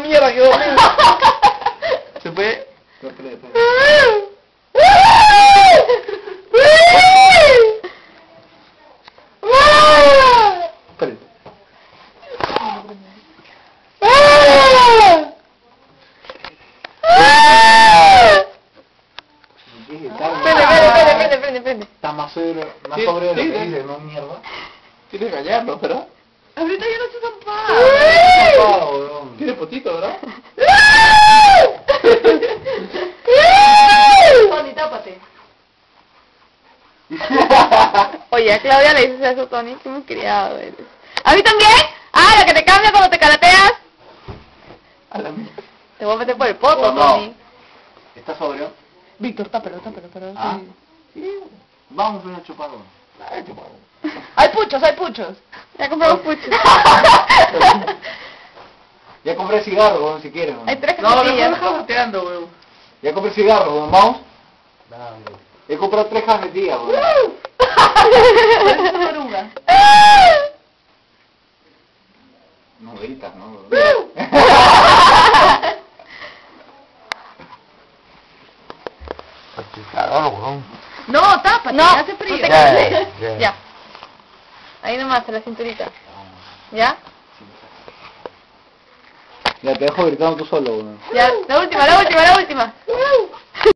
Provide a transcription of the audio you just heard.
mierda, quedó horrible. ¿Se puede? Espera. Prende. Está más sobre de lo que dice, no mierda. Tienes que callarlo, ¿verdad? Ahorita yo no sé zampar. Tiene potito, ¿verdad? Tony, tápate. Oye, a Claudia le dices eso, Tony, que hemos criado eres. ¿A mí también? Ah, la que te cambia cuando te carateas. A la mierda. Te voy a meter por el poto, No. Tony. ¿Estás sobrio? Víctor, tápalo. ¿Ah? Sí. Vamos a chupar. Ay, chupado. Hay puchos. Ya compramos puchos. Ya compré cigarros, weón, si quieren. Hay 3 No, cajetillas. no estás boteando, weón. Ya compré cigarros, weón, vamos. He comprado 3 cajetillas, weón. Parece oruga. No gritas, ¿no? No, tápate, No, hace frío. no te cases. Ya. Ahí nomás, a la cinturita. ¿Ya? Ya te dejo gritando tú solo, weón. Ya, la última.